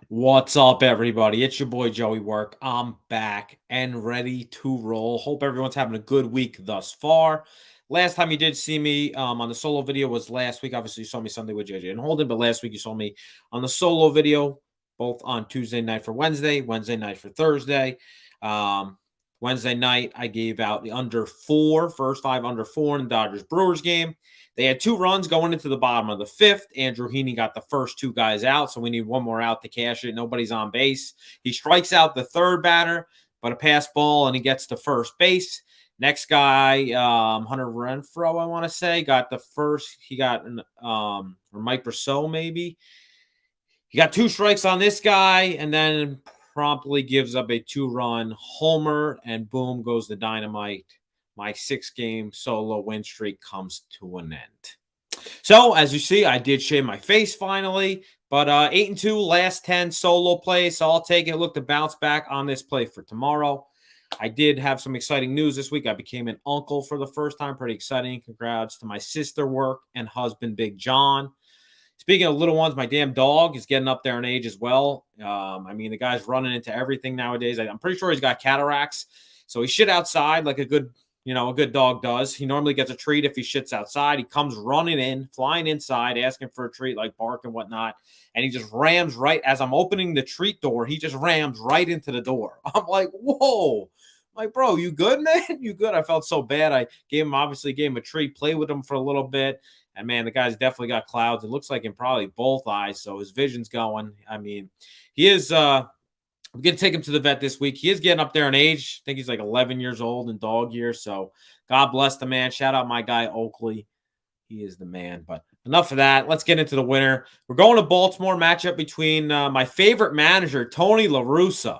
What's up, everybody? It's your boy Joey Work. I'm back and ready to roll. Hope everyone's having a good week thus far. Last time you did see me on the solo video was last week. Obviously, you saw me Sunday with JJ and Holden, but last week you saw me on the solo video, both on Tuesday night for Wednesday, Wednesday night for Thursday. Um, Wednesday night, I gave out the first five under four in the Dodgers Brewers game. They had two runs going into the bottom of the fifth. Andrew Heaney got the first two guys out, so we need one more out to cash it. Nobody's on base. He strikes out the third batter, but a pass ball, and he gets to first base. Next guy, Hunter Renfroe, I want to say, got the first. He got or Mike Brosseau, maybe. He got two strikes on this guy, and then promptly gives up a two-run homer, and boom goes the dynamite. My 6-game solo win streak comes to an end. So, as you see, I did shave my face finally, but 8-2, last 10 solo plays, so I'll take it. Look to bounce back on this play for tomorrow. I did have some exciting news this week. I became an uncle for the first time. Pretty exciting. Congrats to my sister Work and husband Big John. Speaking of little ones, my damn dog is getting up there in age as well. The guy's running into everything nowadays. I'm pretty sure he's got cataracts. So he shit outside like a good dog does. He normally gets a treat if he shits outside. He comes running in, flying inside, asking for a treat, like bark and whatnot. And he just rams right as I'm opening the treat door. He just rams right into the door. I'm like, whoa. I'm like, bro, you good, man? You good? I felt so bad. I gave him a treat, played with him for a little bit. And, man, the guy's definitely got clouds. It looks like in probably both eyes, so his vision's going. He is I'm going to take him to the vet this week. He is getting up there in age. I think he's like 11 years old in dog years, so God bless the man. Shout out my guy, Oakley. He is the man. But enough of that. Let's get into the winner. We're going to Baltimore, matchup between my favorite manager, Tony La Russa,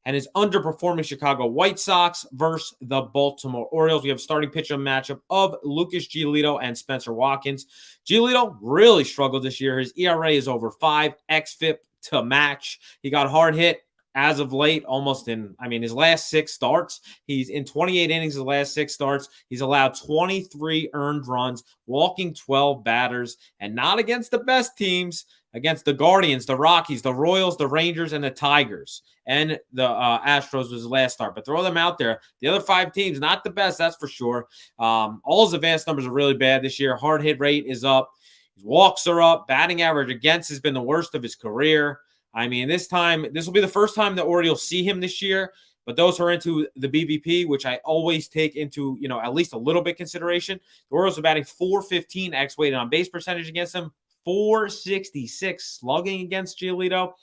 and his underperforming Chicago White Sox versus the Baltimore Orioles. We have a starting pitcher matchup of Lucas Giolito and Spencer Watkins. Giolito really struggled this year. His ERA is over 5, xFIP to match. He got hard hit as of late, almost his last 6 starts. He's in 28 innings, his last 6 starts. He's allowed 23 earned runs, walking 12 batters, and not against the best teams, against the Guardians, the Rockies, the Royals, the Rangers, and the Tigers. And the Astros was his last start. But throw them out there. The other 5 teams, not the best, that's for sure. All his advanced numbers are really bad this year. Hard hit rate is up. His walks are up. Batting average against has been the worst of his career. This will be the first time the Orioles see him this year. But those who are into the BVP, which I always take into, at least a little bit consideration, the Orioles are batting .415 x-weighted on base percentage against him, .466 slugging against Giolito.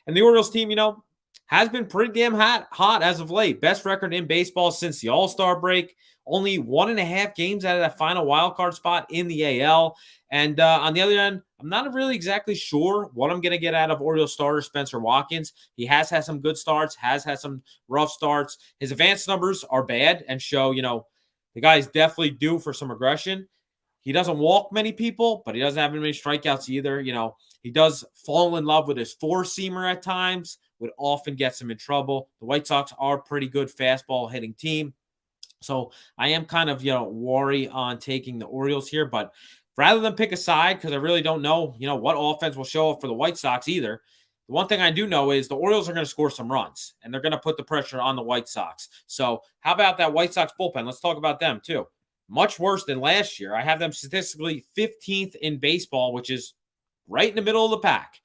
And the Orioles team, has been pretty damn hot as of late. Best record in baseball since the All-Star break. Only 1.5 games out of that final wild card spot in the AL. And on the other end, I'm not really exactly sure what I'm going to get out of Orioles starter Spencer Watkins. He has had some good starts, has had some rough starts. His advanced numbers are bad and show, the guy is definitely due for some aggression. He doesn't walk many people, but he doesn't have many strikeouts either. He does fall in love with his four-seamer at times, would often gets him in trouble. The White Sox are a pretty good fastball hitting team. So I am kind of, worried on taking the Orioles here, but rather than pick a side, because I really don't know, what offense will show up for the White Sox either. The one thing I do know is the Orioles are going to score some runs, and they're going to put the pressure on the White Sox. So how about that White Sox bullpen? Let's talk about them too. Much worse than last year. I have them statistically 15th in baseball, which is right in the middle of the pack.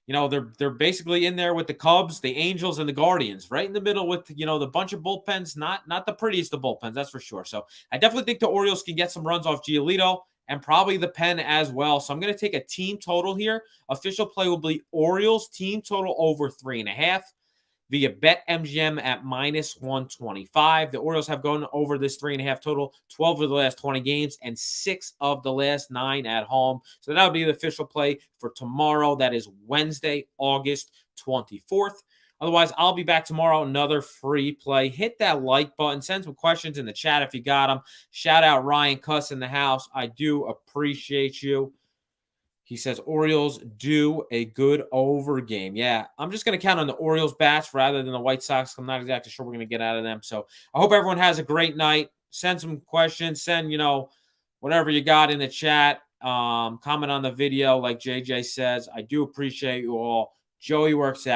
They're basically in there with the Cubs, the Angels, and the Guardians, right in the middle with, the bunch of bullpens, not the prettiest of bullpens, that's for sure. So I definitely think the Orioles can get some runs off Giolito and probably the pen as well. So I'm going to take a team total here. Official play will be Orioles team total over 3.5 via BetMGM at -125. The Orioles have gone over this 3.5 total 12 of the last 20 games and 6 of the last 9 at home. So that would be the official play for tomorrow. That is Wednesday, August 24th. Otherwise, I'll be back tomorrow, another free play. Hit that like button. Send some questions in the chat if you got them. Shout out Ryan Cuss in the house. I do appreciate you. He says Orioles do a good over game. Yeah, I'm just going to count on the Orioles bats rather than the White Sox. I'm not exactly sure we're going to get out of them. So I hope everyone has a great night. Send some questions. Send, whatever you got in the chat. comment on the video, like JJ says. I do appreciate you all. Joey works out.